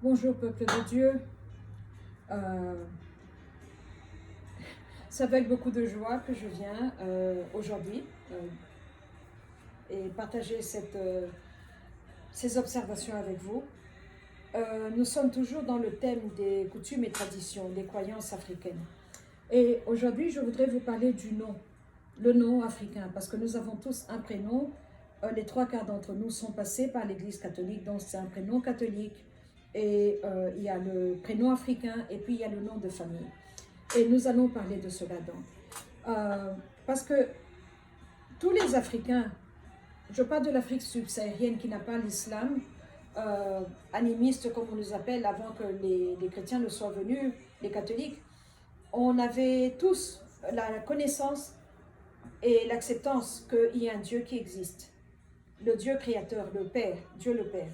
Bonjour peuple de Dieu. Euh, c'est avec beaucoup de joie que je viens aujourd'hui et partager ces observations avec vous. Nous sommes toujours dans le thème des coutumes et traditions, des croyances africaines. Et aujourd'hui, je voudrais vous parler du nom, le nom africain, parce que nous avons tous un prénom. Les trois quarts d'entre nous sont passés par l'Église catholique, donc c'est un prénom catholique. Et il y a le prénom africain et puis il y a le nom de famille. Et nous allons parler de cela donc. Parce que tous les Africains, je parle de l'Afrique subsaharienne qui n'a pas l'islam, animiste comme on nous appelle, avant que les chrétiens ne soient venus, les catholiques, on avait tous la connaissance et l'acceptance qu'il y a un Dieu qui existe. Le Dieu créateur, le Père, Dieu le Père.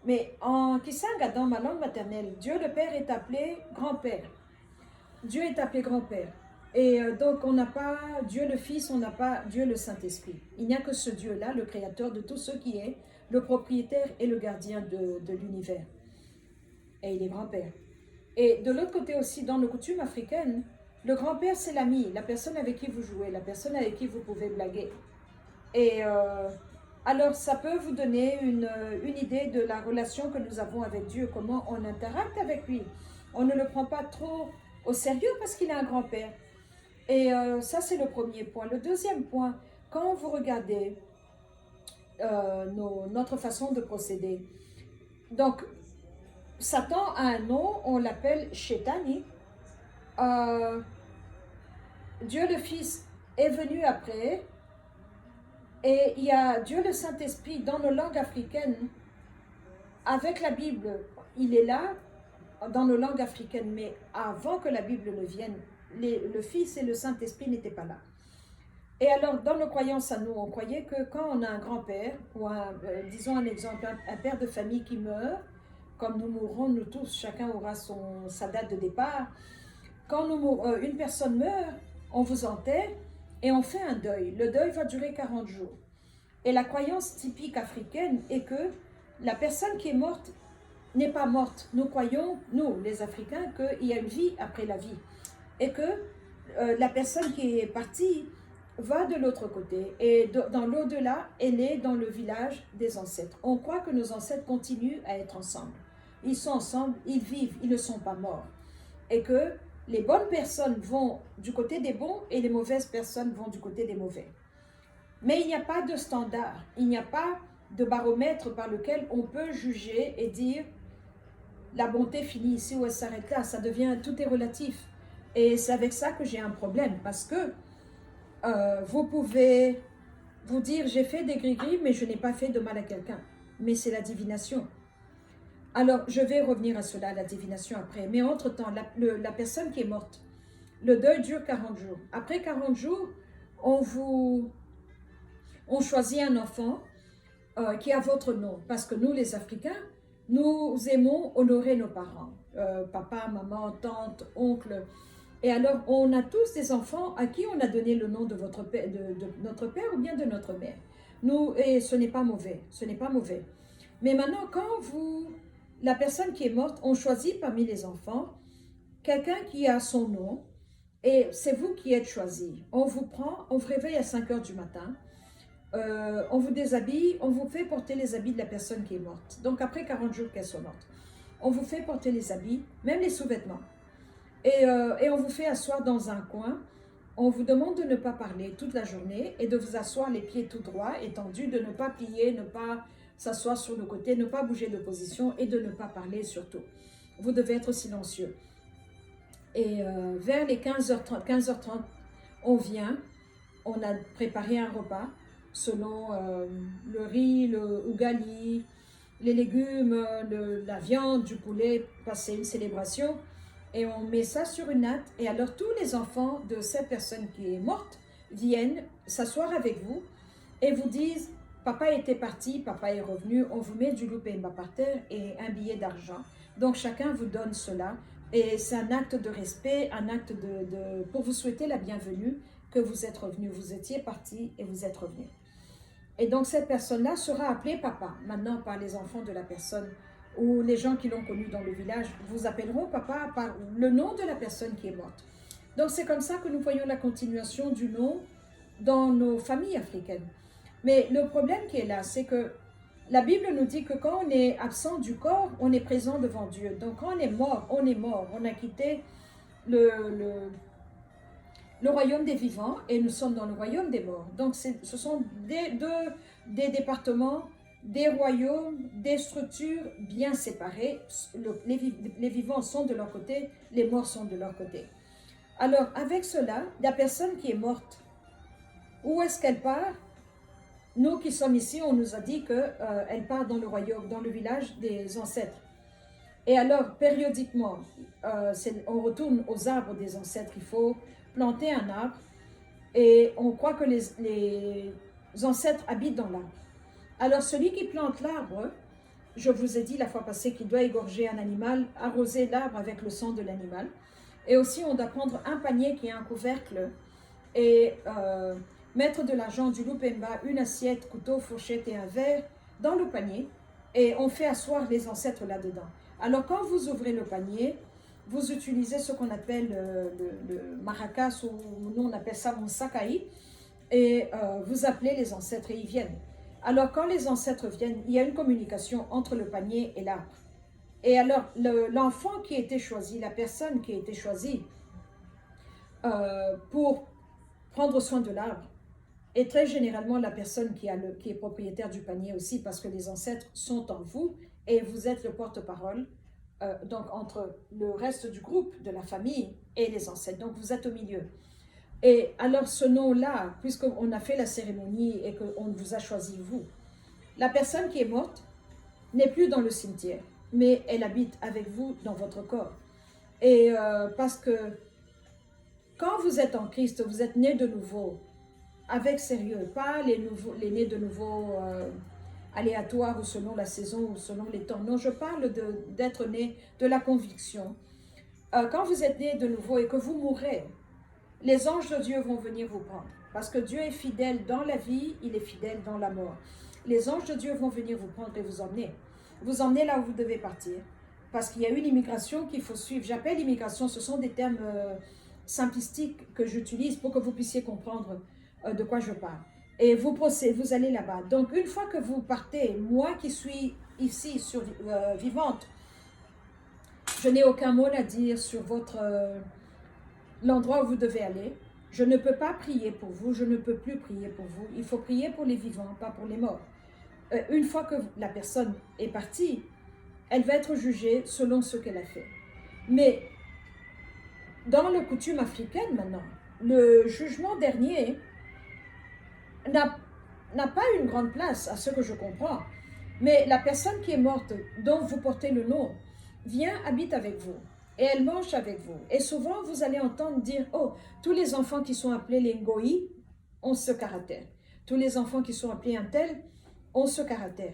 Mais en Kisanga, dans ma langue maternelle, Dieu le Père est appelé grand-père. Dieu est appelé grand-père. Et donc, on n'a pas Dieu le Fils, on n'a pas Dieu le Saint-Esprit. Il n'y a que ce Dieu-là, le créateur de tout ce qui est, le propriétaire et le gardien de l'univers. Et il est grand-père. Et de l'autre côté aussi, dans nos coutumes africaines, le grand-père, c'est l'ami, la personne avec qui vous jouez, la personne avec qui vous pouvez blaguer. Et alors, ça peut vous donner une idée de la relation que nous avons avec Dieu, comment on interacte avec lui. On ne le prend pas trop au sérieux parce qu'il est un grand-père. Et ça, c'est le premier point. Le deuxième point, quand vous regardez notre façon de procéder, donc, Satan a un nom, on l'appelle Shetani. Euh, Dieu le Fils est venu après, et il y a Dieu le Saint-Esprit dans nos langues africaines. Avec la Bible, il est là dans nos langues africaines, mais avant que la Bible ne vienne, le Fils et le Saint-Esprit n'étaient pas là. Et alors, dans nos croyances à nous, on croyait que quand on a un grand-père, ou disons un exemple, un père de famille qui meurt, comme nous mourrons, nous tous, chacun aura sa date de départ. Quand une personne meurt, on vous enterre et on fait un deuil. Le deuil va durer 40 jours. Et la croyance typique africaine est que la personne qui est morte n'est pas morte. Nous croyons, nous, les Africains, qu'il y a une vie après la vie. Et que la personne qui est partie va de l'autre côté. Et dans l'au-delà, elle est dans le village des ancêtres. On croit que nos ancêtres continuent à être ensemble. Ils sont ensemble, ils vivent, ils ne sont pas morts. Et que les bonnes personnes vont du côté des bons et les mauvaises personnes vont du côté des mauvais. Mais il n'y a pas de standard, il n'y a pas de baromètre par lequel on peut juger et dire la bonté finit ici ou elle s'arrête là. Ça devient, tout est relatif. Et c'est avec ça que j'ai un problème parce que vous pouvez vous dire j'ai fait des gris-gris mais je n'ai pas fait de mal à quelqu'un. Mais c'est la divination. Alors je vais revenir à cela, la divination après. Mais entre-temps, la personne qui est morte, le deuil dure 40 jours. Après 40 jours, on choisit un enfant qui a votre nom. Parce que nous, les Africains, nous aimons honorer nos parents. Papa, maman, tante, oncle. Et alors, on a tous des enfants à qui on a donné le nom de notre père ou bien de notre mère. Et ce n'est pas mauvais, ce n'est pas mauvais. Mais maintenant, la personne qui est morte, on choisit parmi les enfants quelqu'un qui a son nom et c'est vous qui êtes choisi. On vous prend, on vous réveille à 5 heures du matin, on vous déshabille, on vous fait porter les habits de la personne qui est morte. Donc après 40 jours qu'elle soit morte, on vous fait porter les habits, même les sous-vêtements. Et on vous fait asseoir dans un coin. On vous demande de ne pas parler toute la journée et de vous asseoir les pieds tout droits, étendus, de ne pas plier, ne pas s'asseoir sur le côté, ne pas bouger de position et de ne pas parler surtout. Vous devez être silencieux. Et vers les 15h30, on vient, on a préparé un repas selon le riz, le ugali, les légumes, la viande, du poulet, passer une célébration. Et on met ça sur une natte. Et alors tous les enfants de cette personne qui est morte viennent s'asseoir avec vous et vous disent papa était parti, papa est revenu, on vous met du loupemba par terre et un billet d'argent. Donc chacun vous donne cela. Et c'est un acte de respect, un acte pour vous souhaiter la bienvenue que vous êtes revenu. Vous étiez parti et vous êtes revenu. Et donc cette personne-là sera appelée papa, maintenant par les enfants de la personne ou les gens qui l'ont connu dans le village vous appelleront papa par le nom de la personne qui est morte. Donc c'est comme ça que nous voyons la continuation du nom dans nos familles africaines. Mais le problème qui est là, c'est que la Bible nous dit que quand on est absent du corps, on est présent devant Dieu. Donc quand on est mort, on est mort. On a quitté le royaume des vivants et nous sommes dans le royaume des morts. Donc ce sont des départements, des royaumes, des structures bien séparées. Les vivants sont de leur côté, les morts sont de leur côté. Alors avec cela, la personne qui est morte, où est-ce qu'elle part? Nous qui sommes ici, on nous a dit qu'elle part dans le royaume, dans le village des ancêtres. Et alors, périodiquement, on retourne aux arbres des ancêtres. Il faut planter un arbre et on croit que les ancêtres habitent dans l'arbre. Alors, celui qui plante l'arbre, je vous ai dit la fois passée qu'il doit égorger un animal, arroser l'arbre avec le sang de l'animal. Et aussi, on doit prendre un panier qui a un couvercle et mettre de l'argent, du lupemba, une assiette, couteau, fourchette et un verre dans le panier et on fait asseoir les ancêtres là-dedans. Alors quand vous ouvrez le panier, vous utilisez ce qu'on appelle le maracas ou nous on appelle ça mon sakai et vous appelez les ancêtres et ils viennent. Alors quand les ancêtres viennent, il y a une communication entre le panier et l'arbre. Et alors l'enfant qui a été choisi, la personne qui a été choisie pour prendre soin de l'arbre, et très généralement la personne qui est propriétaire du panier aussi, parce que les ancêtres sont en vous et vous êtes le porte-parole, donc entre le reste du groupe, de la famille et les ancêtres. Donc vous êtes au milieu. Et alors ce nom-là, puisqu'on a fait la cérémonie et qu'on vous a choisi vous, la personne qui est morte n'est plus dans le cimetière, mais elle habite avec vous dans votre corps. Et parce que quand vous êtes en Christ, vous êtes né de nouveau, avec sérieux, pas les nés de nouveau aléatoires ou selon la saison ou selon les temps. Non, je parle d'être né de la conviction. Quand vous êtes né de nouveau et que vous mourrez, les anges de Dieu vont venir vous prendre. Parce que Dieu est fidèle dans la vie, il est fidèle dans la mort. Les anges de Dieu vont venir vous prendre et vous emmener. Vous emmener là où vous devez partir. Parce qu'il y a une immigration qu'il faut suivre. J'appelle immigration, ce sont des termes simplistiques que j'utilise pour que vous puissiez comprendre de quoi je parle. Et vous allez là-bas. Donc, une fois que vous partez, moi qui suis ici vivante, je n'ai aucun mot à dire sur l'endroit où vous devez aller. Je ne peux pas prier pour vous, je ne peux plus prier pour vous. Il faut prier pour les vivants, pas pour les morts. Une fois que la personne est partie, elle va être jugée selon ce qu'elle a fait. Mais dans la coutume africaine maintenant, le jugement dernier n'a pas une grande place à ce que je comprends. Mais la personne qui est morte, dont vous portez le nom, vient, habite avec vous. Et elle mange avec vous. Et souvent, vous allez entendre dire, oh, tous les enfants qui sont appelés les Ngoi ont ce caractère. Tous les enfants qui sont appelés un tel ont ce caractère.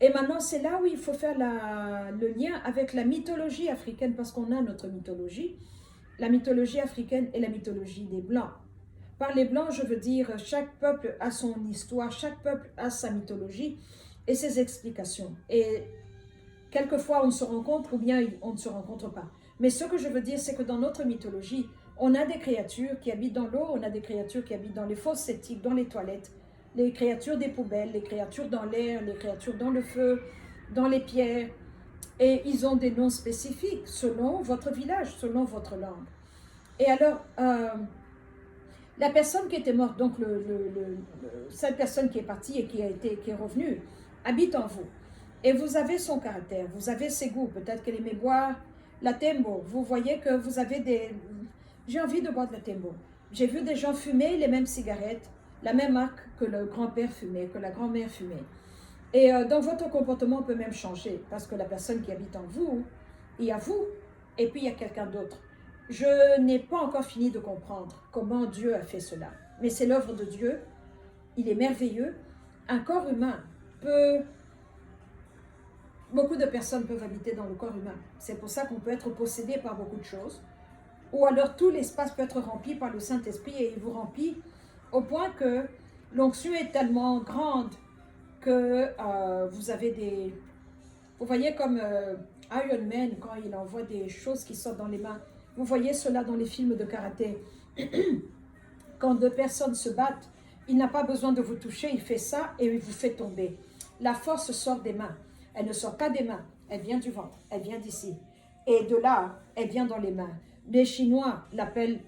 Et maintenant, c'est là où il faut faire le lien avec la mythologie africaine, parce qu'on a notre mythologie. La mythologie africaine et la mythologie des Blancs. Par les Blancs, je veux dire, chaque peuple a son histoire, chaque peuple a sa mythologie et ses explications. Et quelquefois, on se rencontre ou bien on ne se rencontre pas. Mais ce que je veux dire, c'est que dans notre mythologie, on a des créatures qui habitent dans l'eau, on a des créatures qui habitent dans les fosses septiques, dans les toilettes, les créatures des poubelles, les créatures dans l'air, les créatures dans le feu, dans les pierres. Et ils ont des noms spécifiques selon votre village, selon votre langue. Et alors, la personne qui était morte, donc cette personne qui est partie et qui est revenue, habite en vous. Et vous avez son caractère, vous avez ses goûts. Peut-être qu'elle aimait boire la tembo. Vous voyez que vous avez des... J'ai envie de boire de la tembo. J'ai vu des gens fumer les mêmes cigarettes, la même marque que le grand-père fumait, que la grand-mère fumait. Et donc votre comportement peut même changer, parce que la personne qui habite en vous, il y a vous, et puis il y a quelqu'un d'autre. Je n'ai pas encore fini de comprendre comment Dieu a fait cela. Mais c'est l'œuvre de Dieu. Il est merveilleux. Un corps humain peut... Beaucoup de personnes peuvent habiter dans le corps humain. C'est pour ça qu'on peut être possédé par beaucoup de choses. Ou alors tout l'espace peut être rempli par le Saint-Esprit et il vous remplit au point que l'onction est tellement grande que vous Vous voyez comme Iron Man, quand il envoie des choses qui sortent dans les mains. Vous voyez cela dans les films de karaté. Quand deux personnes se battent, il n'a pas besoin de vous toucher, il fait ça et il vous fait tomber. La force sort des mains. Elle ne sort pas des mains, elle vient du ventre, elle vient d'ici. Et de là, elle vient dans les mains. Les Chinois l'appellent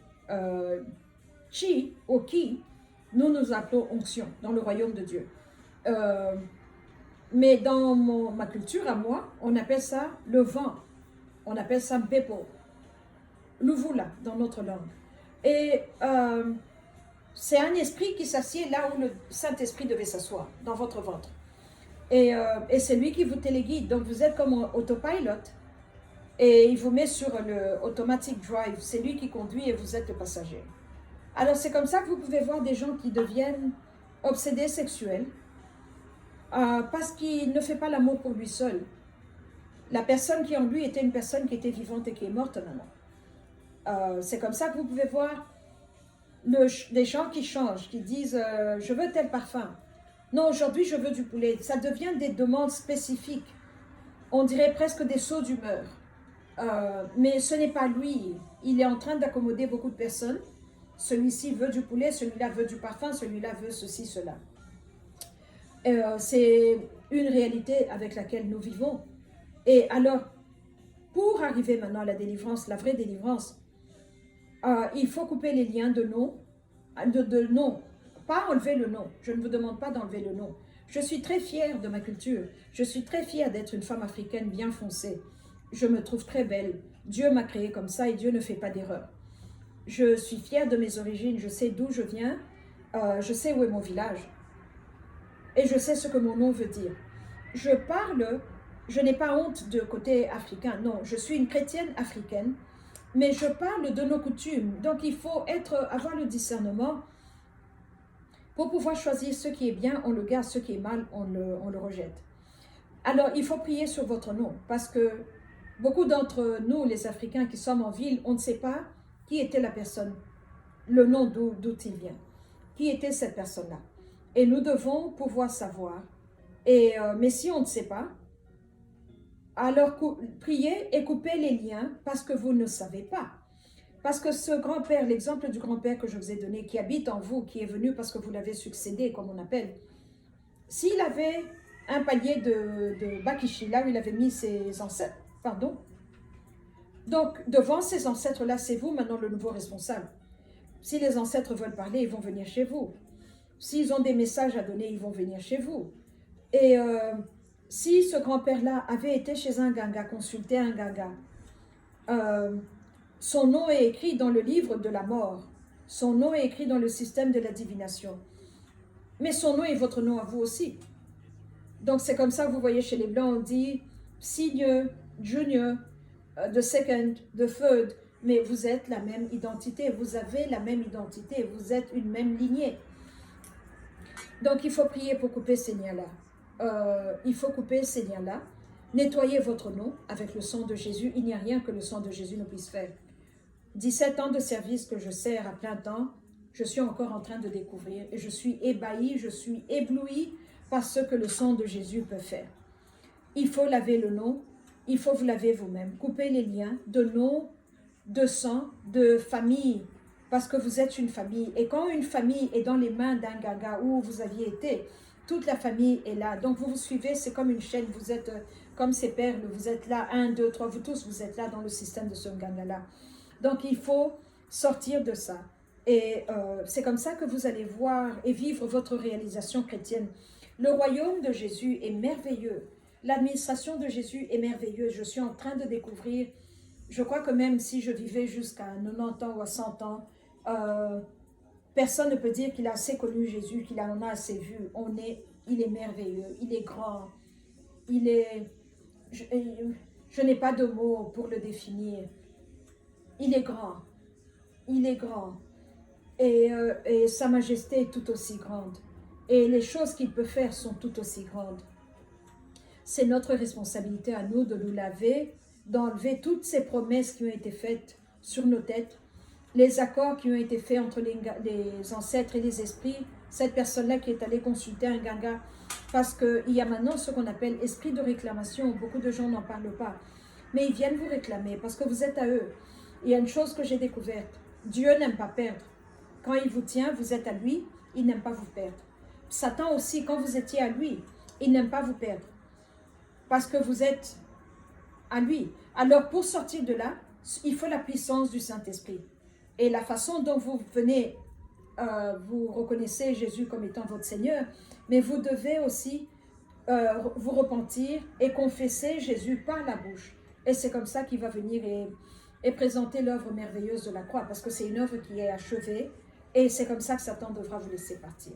Qi ou Qi. Nous, nous appelons onction dans le royaume de Dieu. Mais dans ma culture, à moi, on appelle ça le vent. On appelle ça Mpepo. L'Uvula dans notre langue. Et c'est un esprit qui s'assied là où le Saint-Esprit devait s'asseoir, dans votre ventre. Et c'est lui qui vous téléguide. Donc vous êtes comme un autopilot. Et il vous met sur le automatic drive. C'est lui qui conduit et vous êtes le passager. Alors c'est comme ça que vous pouvez voir des gens qui deviennent obsédés sexuels parce qu'il ne fait pas l'amour pour lui seul. La personne qui en lui était une personne qui était vivante et qui est morte maintenant. C'est comme ça que vous pouvez voir des gens qui changent, qui disent je veux tel parfum. Non, aujourd'hui je veux du poulet. Ça devient des demandes spécifiques. On dirait presque des sauts d'humeur. Mais ce n'est pas lui. Il est en train d'accommoder beaucoup de personnes. Celui-ci veut du poulet, celui-là veut du parfum, celui-là veut ceci, cela. C'est une réalité avec laquelle nous vivons. Et alors, pour arriver maintenant à la délivrance, la vraie délivrance, il faut couper les liens de nom, pas enlever le nom. Je ne vous demande pas d'enlever le nom. Je suis très fière de ma culture. Je suis très fière d'être une femme africaine bien foncée. Je me trouve très belle. Dieu m'a créée comme ça et Dieu ne fait pas d'erreur. Je suis fière de mes origines. Je sais d'où je viens. Je sais où est mon village. Et je sais ce que mon nom veut dire. Je n'ai pas honte de côté africain. Non, je suis une chrétienne africaine. Mais je parle de nos coutumes. Donc il faut avoir le discernement. Pour pouvoir choisir ce qui est bien, on le garde. Ce qui est mal, on le rejette. Alors il faut prier sur votre nom. Parce que beaucoup d'entre nous, les Africains qui sommes en ville, on ne sait pas qui était la personne, le nom d'où il vient, qui était cette personne-là. Et nous devons pouvoir savoir. Mais si on ne sait pas, alors priez et coupez les liens parce que vous ne savez pas. Parce que ce grand-père, l'exemple du grand-père que je vous ai donné, qui habite en vous, qui est venu parce que vous l'avez succédé, comme on appelle, s'il avait un palier de bakishi, là où il avait mis ses ancêtres, pardon. Donc, devant ces ancêtres-là, c'est vous maintenant le nouveau responsable. Si les ancêtres veulent parler, ils vont venir chez vous. S'ils ont des messages à donner, ils vont venir chez vous. Et si ce grand-père-là avait été chez un ganga, consulté un ganga, son nom est écrit dans le livre de la mort. Son nom est écrit dans le système de la divination. Mais son nom est votre nom à vous aussi. Donc c'est comme ça que vous voyez chez les Blancs, on dit Senior, Junior, the second, the third, mais vous êtes la même identité, vous avez la même identité, vous êtes une même lignée. Donc il faut prier pour couper ces liens-là. Il faut couper ces liens-là. Nettoyez votre nom avec le sang de Jésus. Il n'y a rien que le sang de Jésus ne puisse faire. 17 ans de service que je sers à plein temps, je suis encore en train de découvrir et je suis ébahie, je suis éblouie par ce que le sang de Jésus peut faire. Il faut laver le nom, il faut vous laver vous-même, couper les liens de nom, de sang, de famille, parce que vous êtes une famille. Et quand une famille est dans les mains d'un gaga où vous aviez été, toute la famille est là. Donc vous vous suivez, c'est comme une chaîne, vous êtes comme ces perles, vous êtes là, 1, 2, 3, vous tous, vous êtes là dans le système de ce gaga-là. Donc il faut sortir de ça. Et c'est comme ça que vous allez voir et vivre votre réalisation chrétienne. Le royaume de Jésus est merveilleux. L'administration de Jésus est merveilleuse. Je suis en train de découvrir, je crois que même si je vivais jusqu'à 90 ans ou à 100 ans, personne ne peut dire qu'il a assez connu Jésus, qu'il en a assez vu. Il est merveilleux, il est grand, je n'ai pas de mots pour le définir. Il est grand, il est grand. Et sa majesté est tout aussi grande. Et les choses qu'il peut faire sont tout aussi grandes. C'est notre responsabilité à nous de nous laver, d'enlever toutes ces promesses qui ont été faites sur nos têtes, les accords qui ont été faits entre les ancêtres et les esprits. Cette personne-là qui est allée consulter un ganga, Parce qu'il y a maintenant ce qu'on appelle esprit de réclamation. Beaucoup de gens n'en parlent pas. Mais ils viennent vous réclamer parce que vous êtes à eux. Il y a une chose que j'ai découverte. Dieu n'aime pas perdre. Quand il vous tient, vous êtes à lui, il n'aime pas vous perdre. Satan aussi, quand vous étiez à lui, il n'aime pas vous perdre. Parce que vous êtes à lui. Alors pour sortir de là, il faut la puissance du Saint-Esprit. Et la façon dont vous venez, vous reconnaissez Jésus comme étant votre Seigneur, mais vous devez aussi vous repentir et confesser Jésus par la bouche. Et c'est comme ça qu'il va venir et présenter l'œuvre merveilleuse de la croix, parce que c'est une œuvre qui est achevée, et c'est comme ça que Satan devra vous laisser partir.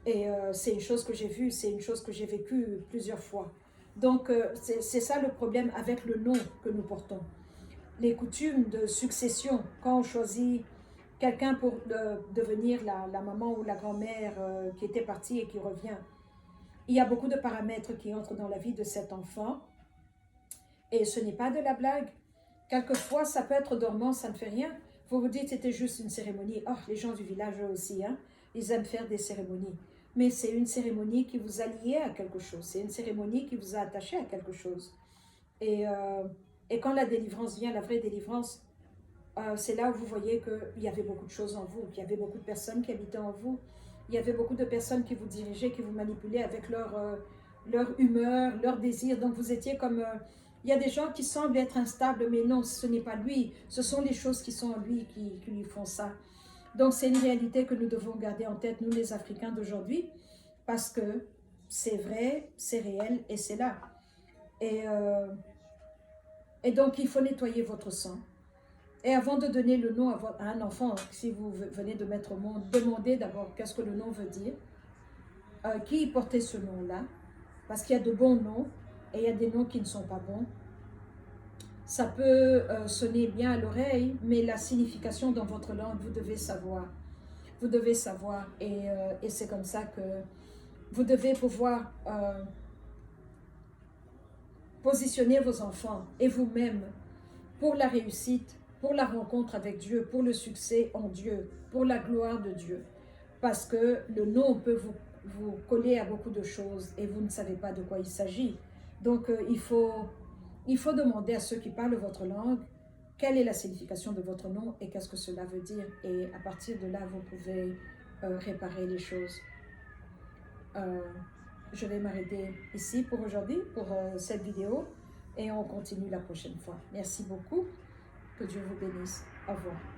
Et c'est une chose que j'ai vue, c'est une chose que j'ai vécue plusieurs fois. Donc, c'est ça le problème avec le nom que nous portons. Les coutumes de succession, quand on choisit quelqu'un pour devenir la maman ou la grand-mère qui était partie et qui revient, il y a beaucoup de paramètres qui entrent dans la vie de cet enfant. Et ce n'est pas de la blague. Quelquefois, ça peut être dormant, ça ne fait rien. Vous vous dites, c'était juste une cérémonie. Oh, les gens du village, eux aussi, hein, ils aiment faire des cérémonies. Mais c'est une cérémonie qui vous a lié à quelque chose. C'est une cérémonie qui vous a attaché à quelque chose. Et quand la délivrance vient, la vraie délivrance, c'est là où vous voyez qu'il y avait beaucoup de choses en vous, qu'il y avait beaucoup de personnes qui habitaient en vous. Il y avait beaucoup de personnes qui vous dirigeaient, qui vous manipulaient avec leur humeur, leur désir. Donc vous étiez comme... il y a des gens qui semblent être instables, mais non, ce n'est pas lui. Ce sont les choses qui sont en lui qui lui font ça. Donc c'est une réalité que nous devons garder en tête, nous les Africains d'aujourd'hui, parce que c'est vrai, c'est réel et c'est là. Et donc il faut nettoyer votre sang. Et avant de donner le nom à un enfant, si vous venez de mettre au monde, demandez d'abord qu'est-ce que le nom veut dire, qui portait ce nom-là, parce qu'il y a de bons noms et il y a des noms qui ne sont pas bons. Ça peut sonner bien à l'oreille, mais la signification dans votre langue, vous devez savoir. Vous devez savoir, et c'est comme ça que vous devez pouvoir positionner vos enfants et vous-même pour la réussite, pour la rencontre avec Dieu, pour le succès en Dieu, pour la gloire de Dieu. Parce que le nom peut vous coller à beaucoup de choses et vous ne savez pas de quoi il s'agit. Donc il faut demander à ceux qui parlent votre langue quelle est la signification de votre nom et qu'est-ce que cela veut dire. Et à partir de là, vous pouvez réparer les choses. Je vais m'arrêter ici pour aujourd'hui, pour cette vidéo, et on continue la prochaine fois. Merci beaucoup. Que Dieu vous bénisse. Au revoir.